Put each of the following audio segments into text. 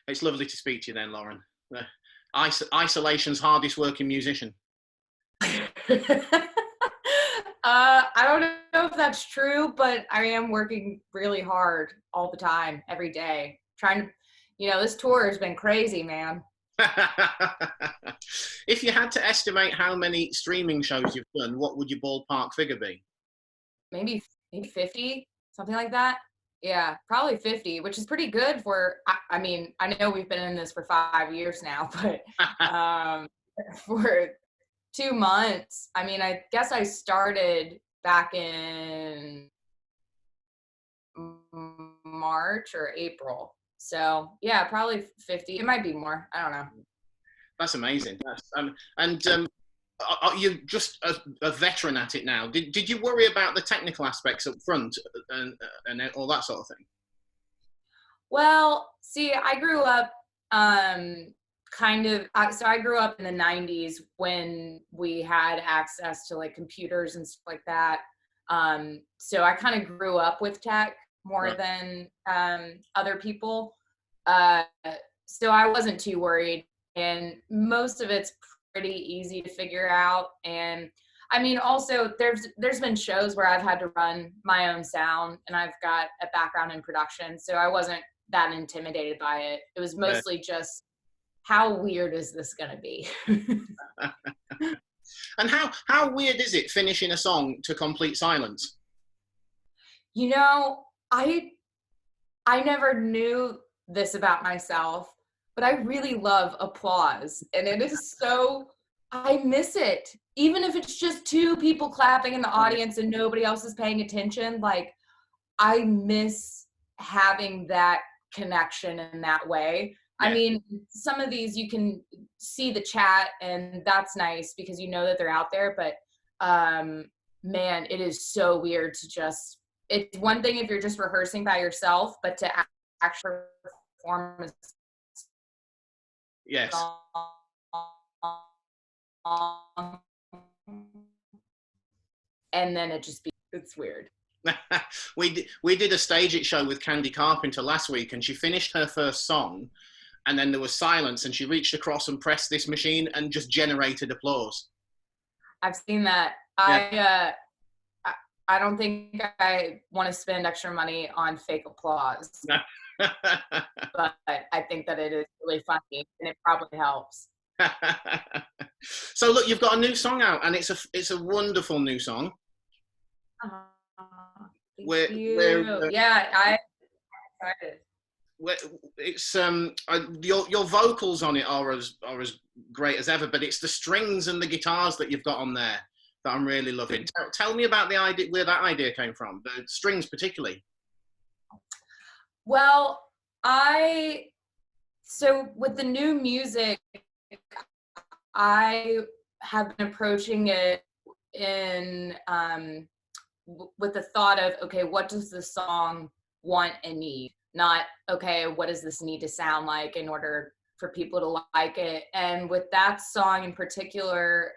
It's lovely to speak to you then, Lauren. Isolation's hardest working musician. I don't know if that's true, but I am working really hard all the time, every day, trying to, this tour has been crazy, man. If you had to estimate how many streaming shows you've done, what would your ballpark figure be? Maybe 50, something like that. Yeah, probably 50, which is pretty good for, I mean, I know we've been in this for 5 years now, but for 2 months, I mean, I guess I started back in March or April. So yeah, probably 50. It might be more. I don't know. That's amazing. Are you just a veteran at it now? Did you worry about the technical aspects up front and all that sort of thing? Well, see, I grew up so I grew up in the 90s when we had access to like computers and stuff like that. So I kind of grew up with tech more than other people. So I wasn't too worried, and most of it's pretty easy to figure out. And I mean, also there's been shows where I've had to run my own sound, and I've got a background in production, so I wasn't that intimidated by it. It was mostly just, how weird is this gonna be? And how weird is it finishing a song to complete silence? I never knew this about myself, but I really love applause, and it is so, I miss it. Even if it's just two people clapping in the audience and nobody else is paying attention, like, I miss having that connection in that way. Yeah. I mean, some of these you can see the chat, and that's nice because you know that they're out there, but man, it is so weird to just, it's one thing if you're just rehearsing by yourself, but to actually perform a yes song, and then it's weird. we did a Stage It show with Candy Carpenter last week, and she finished her first song, and then there was silence, and she reached across and pressed this machine and just generated applause. I've seen that. Yeah. I don't think I want to spend extra money on fake applause. But I think that it is really funny, and it probably helps. So look, you've got a new song out, and it's a wonderful new song. Thank you. Yeah, I'm excited. It's your vocals on it are as great as ever, but it's the strings and the guitars that you've got on there that I'm really loving. Tell me about the idea, where that idea came from, the strings particularly. Well, so with the new music, I have been approaching it in with the thought of, okay, what does the song want and need? Not, okay, what does this need to sound like in order for people to like it? And with that song in particular,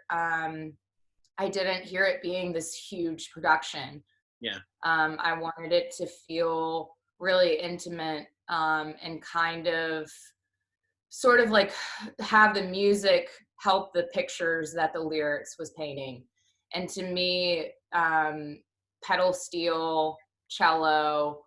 I didn't hear it being this huge production. Yeah. I wanted it to feel really intimate, and kind of sort of like have the music help the pictures that the lyrics was painting. And to me, pedal steel, cello,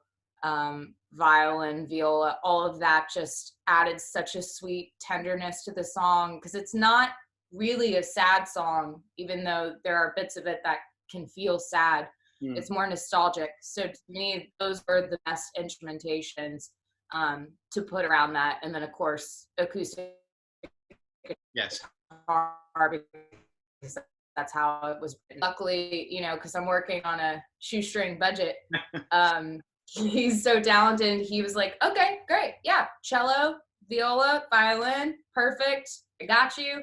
violin, viola, all of that just added such a sweet tenderness to the song, because it's not really a sad song, even though there are bits of it that can feel sad. It's more nostalgic. So to me, those were the best instrumentations to put around that. And then of course, acoustic yes guitar, because that's how it was written. Luckily, because I'm working on a shoestring budget, he's so talented. He was like, okay, great. Yeah. Cello, viola, violin. Perfect. I got you.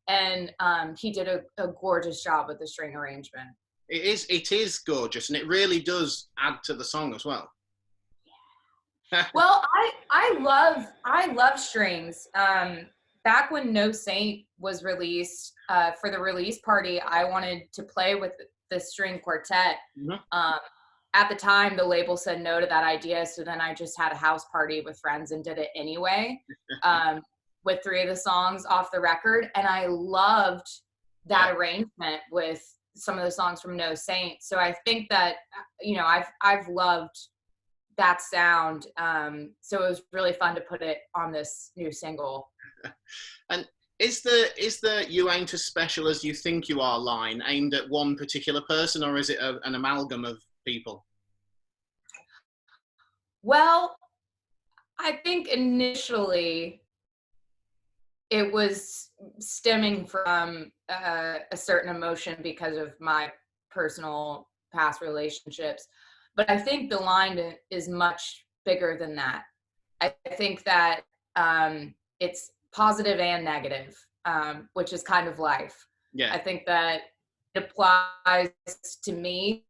And he did a gorgeous job with the string arrangement. It is gorgeous, and it really does add to the song as well. Yeah. Well, I love strings. Back when No Saint was released, for the release party, I wanted to play with the string quartet. Mm-hmm. at the time, the label said no to that idea. So then I just had a house party with friends and did it anyway, with 3 of the songs off the record. And I loved that arrangement with some of the songs from No Saint. So I think that, you know, I've loved that sound. So it was really fun to put it on this new single. And is the "You Ain't as special as you think you are" line aimed at one particular person, or is it an amalgam of people? Well, I think initially it was stemming from a certain emotion because of my personal past relationships. But I think the line is much bigger than that. I think that it's positive and negative, which is kind of life. Yeah. I think that it applies to me,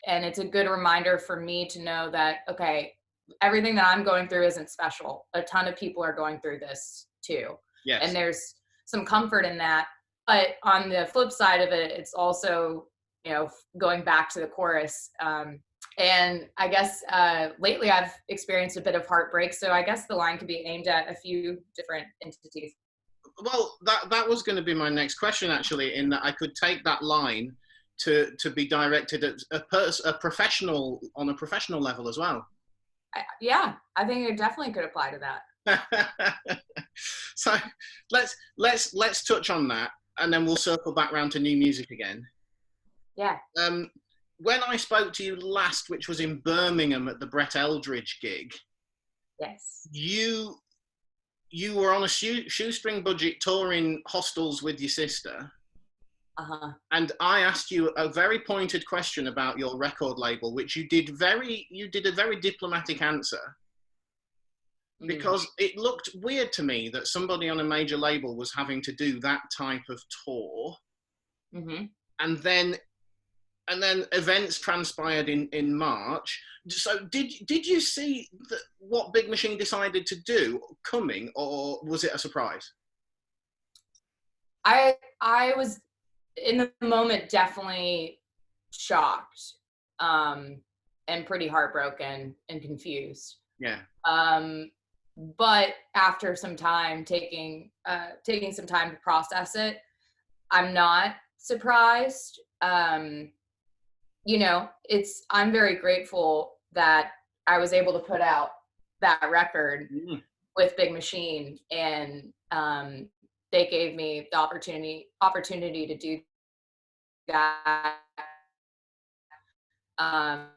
and it's a good reminder for me to know that, okay, everything that I'm going through isn't special. A ton of people are going through this too. Yes. And there's some comfort in that. But on the flip side of it, it's also, you know, going back to the chorus. And I guess lately I've experienced a bit of heartbreak. So I guess the line could be aimed at a few different entities. Well, that was going to be my next question, actually, in that I could take that line to be directed at a professional, on a professional level as well. Yeah, I think it definitely could apply to that. So let's touch on that, and then we'll circle back round to new music again. Yeah. When I spoke to you last, which was in Birmingham at the Brett Eldridge gig, yes, you were on a shoestring budget touring hostels with your sister. And I asked you a very pointed question about your record label, which you did a very diplomatic answer, because it looked weird to me that somebody on a major label was having to do that type of tour. And then events transpired in March. So did you see what Big Machine decided to do coming, or was it a surprise? I was in the moment definitely shocked, and pretty heartbroken and confused. Yeah. But after some time, taking some time to process it, I'm not surprised. You know, I'm very grateful that I was able to put out that record with Big Machine, and they gave me the opportunity to do that. And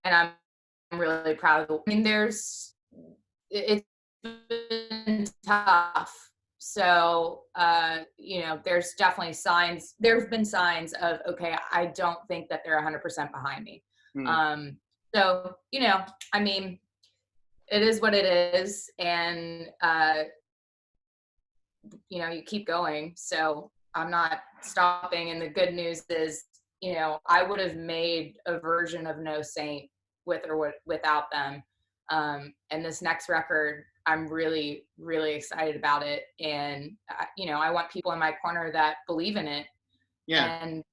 I'm really proud of I mean, it's been tough. So, you know, there's definitely there's been signs of, okay, I don't think that they're 100% behind me. So, you know, I mean, it is what it is. And, you know, you keep going. So I'm not stopping. And the good news is, you know, I would have made a version of No Saint with or without them. And this next record, I'm really, really excited about it. And, you know, I want people in my corner that believe in it. Yeah. And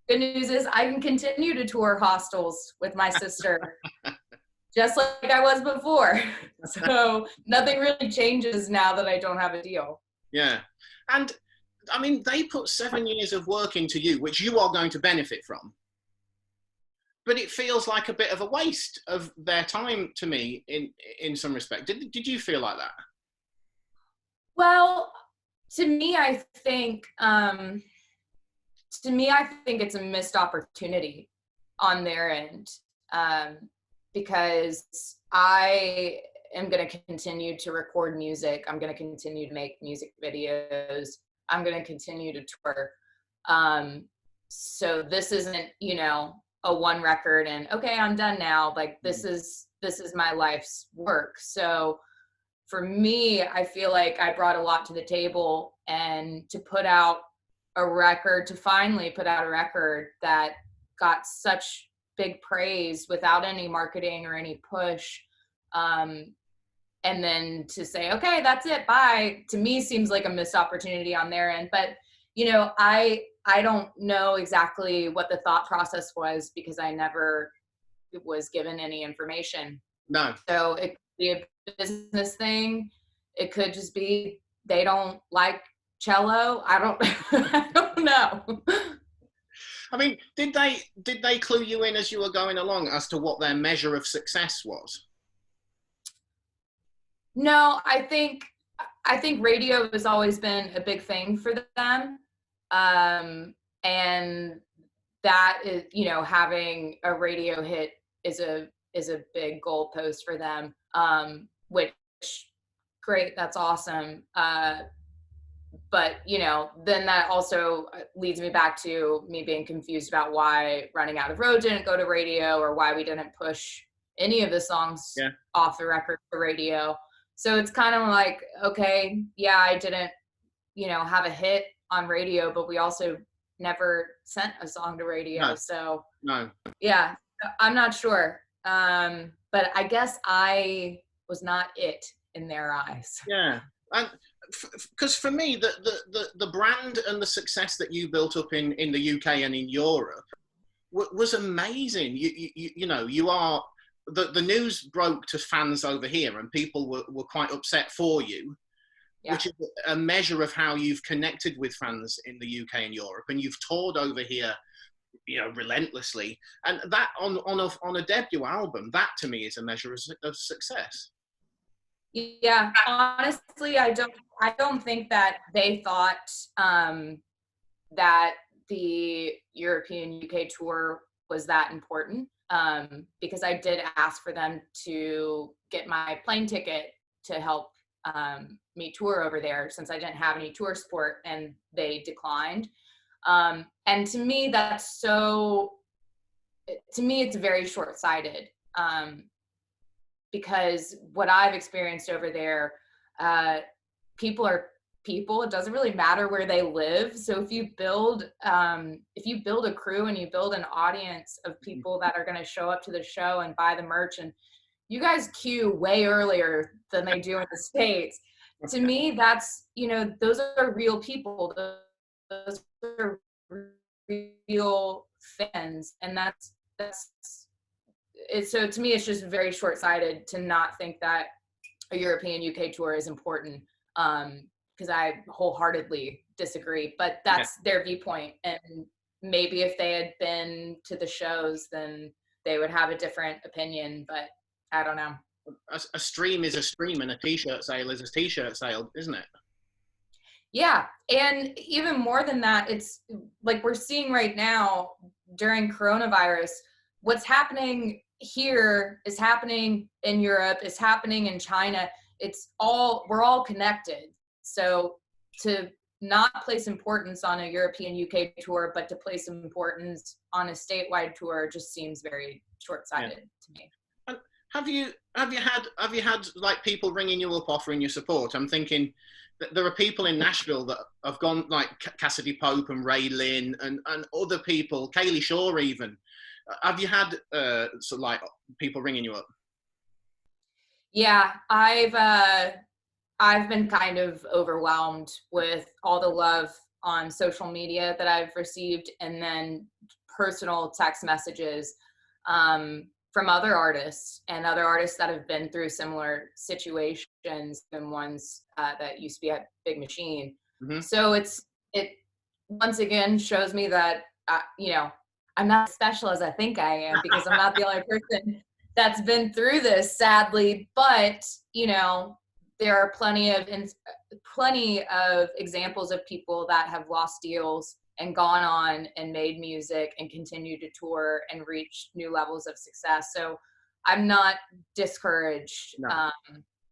good news is I can continue to tour hostels with my sister just like I was before. So nothing really changes now that I don't have a deal. Yeah. And I mean, they put 7 years of work into you, which you are going to benefit from. But it feels like a bit of a waste of their time to me in some respect. Did you feel like that? Well, to me, I think it's a missed opportunity on their end, because I am going to continue to record music. I'm going to continue to make music videos. I'm going to continue to tour. So this isn't, you know, a one record and okay, I'm done now. Like this is my life's work. So for me, I feel like I brought a lot to the table, and to finally put out a record that got such big praise without any marketing or any push. And then to say, okay, that's it, bye, to me seems like a missed opportunity on their end. But, you know, I I don't know exactly what the thought process was because I never was given any information. No. So it could be a business thing. It could just be they don't like cello. I don't I don't know. I mean, did they clue you in as you were going along as to what their measure of success was? No, I think radio has always been a big thing for them. And that is, you know, having a radio hit is a big goalpost for them. Which great, that's awesome. But you know, then that also leads me back to me being confused about why Running Out of Road didn't go to radio, or why we didn't push any of the songs off the record to radio. So it's kind of like, okay, yeah, I didn't, you know, have a hit on radio, but we also never sent a song to radio. No. So No. yeah, I'm not sure. But I guess I was not it in their eyes. Yeah. And because for me, the brand and the success that you built up in the UK and in Europe was amazing. You know, you are, the news broke to fans over here, and people were quite upset for you, which is a measure of how you've connected with fans in the UK and Europe, and you've toured over here, you know, relentlessly. And that on a debut album, that to me is a measure of success. Yeah, honestly, I don't think that they thought that the European UK tour was that important, because I did ask for them to get my plane ticket to help me tour over there, since I didn't have any tour support, and they declined. And to me, it's very short-sighted. Because what I've experienced over there, people are people. It doesn't really matter where they live. So if you build a crew and you build an audience of people that are going to show up to the show and buy the merch, and you guys queue way earlier than they do in the States. To me, that's, you know, those are real people. Those are real fans, and that's so to me, it's just very short-sighted to not think that a European UK tour is important, because I wholeheartedly disagree, but that's their viewpoint. And maybe if they had been to the shows, then they would have a different opinion, but I don't know. A stream is a stream, and a t-shirt sale is a t-shirt sale, isn't it? Yeah, and even more than that, it's like we're seeing right now during coronavirus, what's happening here is happening in Europe, is happening in China. We're all connected. So to not place importance on a European UK tour, but to place importance on a statewide tour just seems very short-sighted to me. And have you had like people ringing you up offering you support? I'm thinking that there are people in Nashville that have gone, like Cassidy Pope and Ray Lynn and other people, Kaylee Shaw even. Have you had sort of like people ringing you up? Yeah, I've been kind of overwhelmed with all the love on social media that I've received, and then personal text messages from other artists and other artists that have been through similar situations than ones that used to be at Big Machine. Mm-hmm. So it once again shows me that you know, I'm not as special as I think I am, because I'm not the only person that's been through this, sadly. But, you know, there are plenty of examples of people that have lost deals and gone on and made music and continue to tour and reach new levels of success. So I'm not discouraged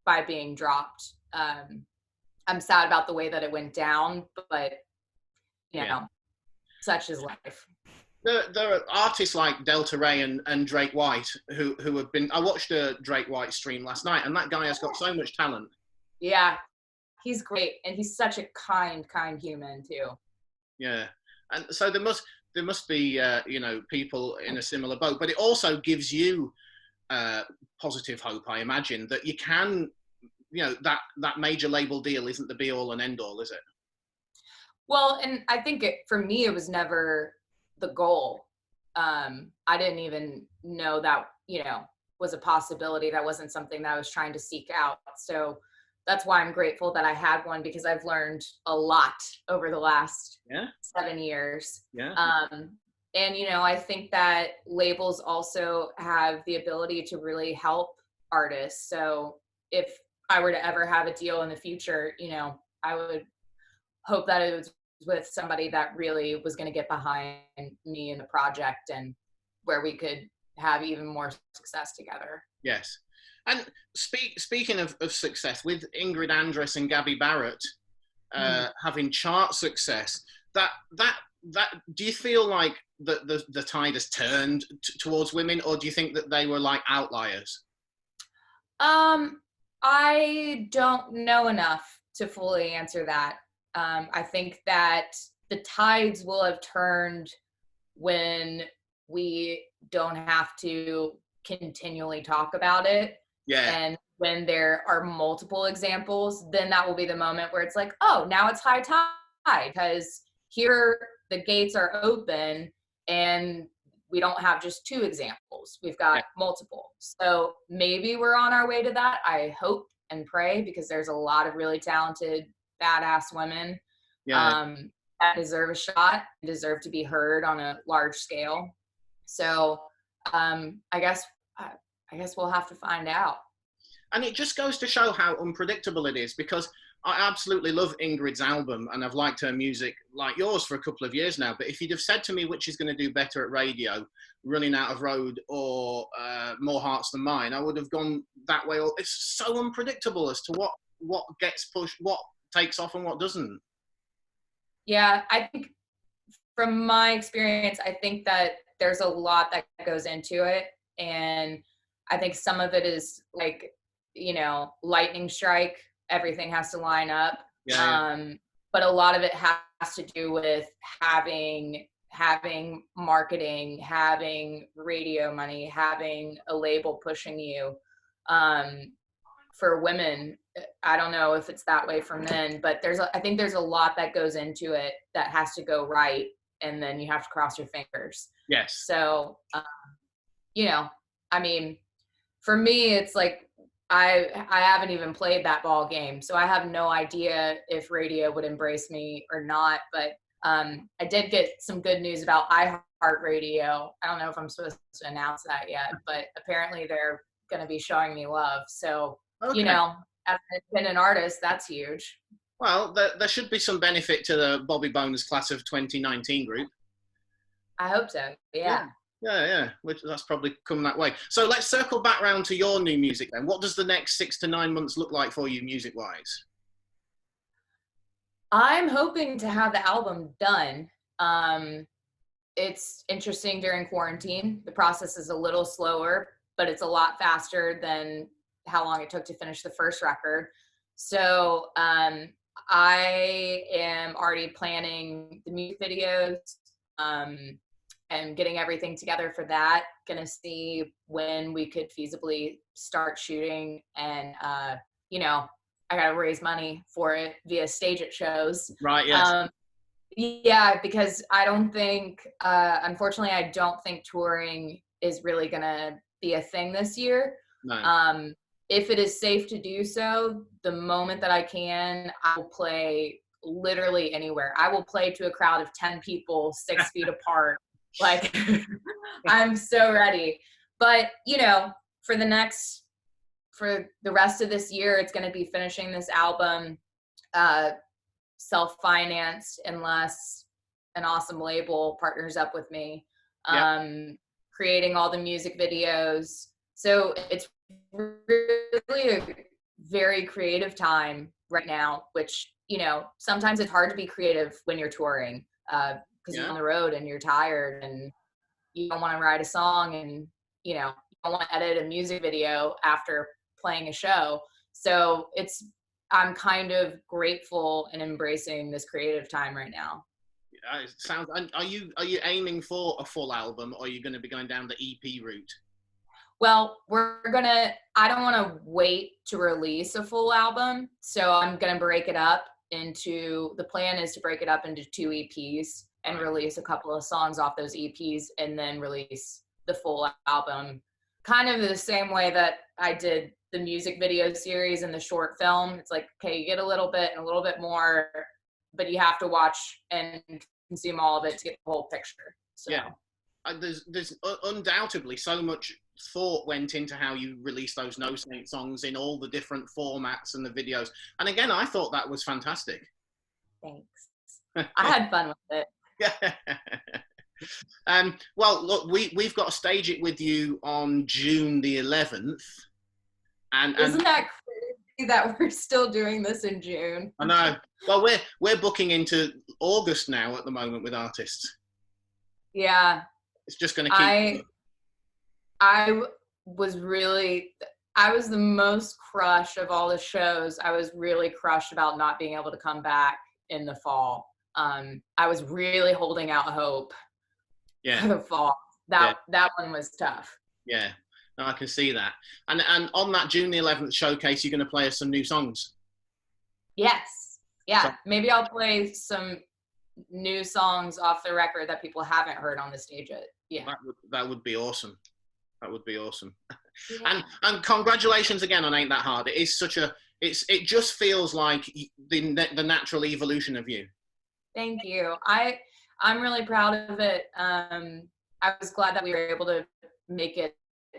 by being dropped. I'm sad about the way that it went down, but, you know, such is life. There are artists like Delta Ray and Drake White who have been. I watched a Drake White stream last night, and that guy has got so much talent. Yeah, he's great, and he's such a kind human too. Yeah, and so there must be you know, people in a similar boat, but it also gives you positive hope, I imagine, that you can, you know, that major label deal isn't the be all and end all, is it? Well, and I think for me, it was never the goal. I didn't even know that, was a possibility. That wasn't something that I was trying to seek out. So that's why I'm grateful that I had one, because I've learned a lot over the last Yeah, 7 years. yeah, And, I think that labels also have the ability to really help artists. So if I were to ever have a deal in the future, I would hope that it was with somebody that really was going to get behind me in the project, and where we could have even more success together. yes. And speaking of success, with Ingrid Andress and Gabby Barrett having chart success, that do you feel like the tide has turned towards women, or do you think that they were like outliers? I don't know enough to fully answer that. I think that the tides will have turned when we don't have to continually talk about it. Yeah, And when there are multiple examples, then that will be the moment where it's like, oh, now it's high tide, because here the gates are open and we don't have just two examples. We've got yeah, multiple. So maybe we're on our way to that. I hope and pray, because there's a lot of really talented, badass women yeah. that deserve a shot, deserve to be heard on a large scale. So I guess we'll have to find out. And it just goes to show how unpredictable it is, because I absolutely love Ingrid's album and I've liked her music like yours for a couple of years now. But if you'd have said to me which is going to do better at radio, Running Out of Road or More Hearts Than Mine, I would have gone that way. It's so unpredictable as to what gets pushed, what takes off and what doesn't. Yeah, I think from my experience, I think that there's a lot that goes into it. And I think some of it is like, lightning strike, everything has to line up. Yeah, But a lot of it has to do with having marketing, having radio money, having a label pushing you. For women, I don't know if it's that way for men, but I think there's a lot that goes into it that has to go right, and then you have to cross your fingers. yes. So, I mean, for me, it's like I haven't even played that ball game, so I have no idea if radio would embrace me or not. But I did get some good news about iHeartRadio. I don't know if I'm supposed to announce that yet, but apparently they're going to be showing me love. So, Okay. as an independent artist, that's huge. Well, there should be some benefit to the Bobby Bonus class of 2019 group. I hope so. Yeah. Yeah. Which that's probably come that way. So let's circle back round to your new music then. What does the next 6 to 9 months look like for you music-wise? I'm hoping to have the album done. It's interesting during quarantine. The process is a little slower, but it's a lot faster than how long it took to finish the first record. So I am already planning the music videos and getting everything together for that. Gonna see when we could feasibly start shooting, and I gotta raise money for it via stage it shows. Right, yes. Yeah, because I don't think, unfortunately, I don't think touring is really gonna be a thing this year. No. If it is safe to do so, the moment that I can, I will play literally anywhere. I will play to a crowd of 10 people, 6 feet apart. Like, I'm so ready. But, for the rest of this year, it's going to be finishing this album, self-financed, unless an awesome label partners up with me, creating all the music videos. So it's really a very creative time right now, which, sometimes it's hard to be creative when you're touring, because you're on the road and you're tired and you don't want to write a song, and, you don't want to edit a music video after playing a show. So I'm kind of grateful and embracing this creative time right now. It sounds. Are you aiming for a full album, or are you going to be going down the EP route? Well, I don't want to wait to release a full album, so I'm going to break it up the plan is to break it up into 2 EPs and release a couple of songs off those EPs and then release the full album. Kind of the same way that I did the music video series and the short film. It's like, okay, you get a little bit and a little bit more, but you have to watch and consume all of it to get the whole picture. So. Yeah. There's undoubtedly so much thought went into how you release those No Saint songs in all the different formats and the videos. And again, I thought that was fantastic. Thanks. I had fun with it. Yeah. Well, look, we've got to stage it with you on June the 11th. And isn't that crazy that we're still doing this in June? I know. Well, we're booking into August now at the moment with artists. Yeah. It's just going to keep. I was the most crushed of all the shows. I was really crushed about not being able to come back in the fall. I was really holding out hope for the fall. That one was tough. Yeah, no, I can see that. And on that June the 11th showcase, you're going to play us some new songs. Yes. Yeah. So, maybe I'll play some new songs off the record that people haven't heard on the stage yet. Yeah. That would be awesome. That would be awesome. Yeah. And congratulations again on Ain't That Hard. It is it just feels like the natural evolution of you. Thank you. I'm really proud of it. I was glad that we were able to make it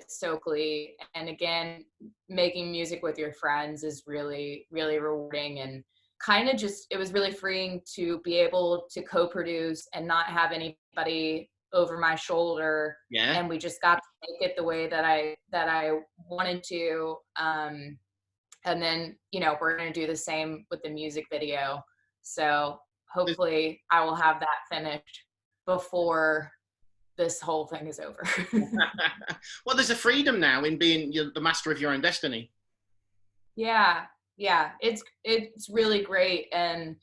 so clean. And again, making music with your friends is really, really rewarding, and kind of it was really freeing to be able to co-produce and not have anybody over my shoulder. Yeah. And we just got to make it the way that I wanted to. And then, we're going to do the same with the music video. So hopefully I will have that finished before this whole thing is over. Well, there's a freedom now in being the master of your own destiny. Yeah. It's really great. And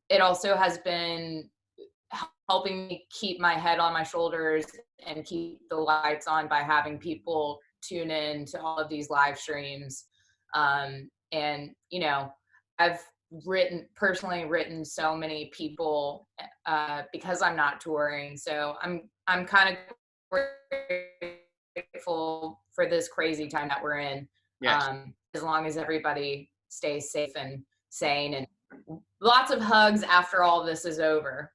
it also has been helping me keep my head on my shoulders and keep the lights on by having people tune in to all of these live streams. And, I've personally written so many people because I'm not touring. So I'm kind of grateful for this crazy time that we're in. Yes. As long as everybody stays safe and sane, and lots of hugs after all this is over.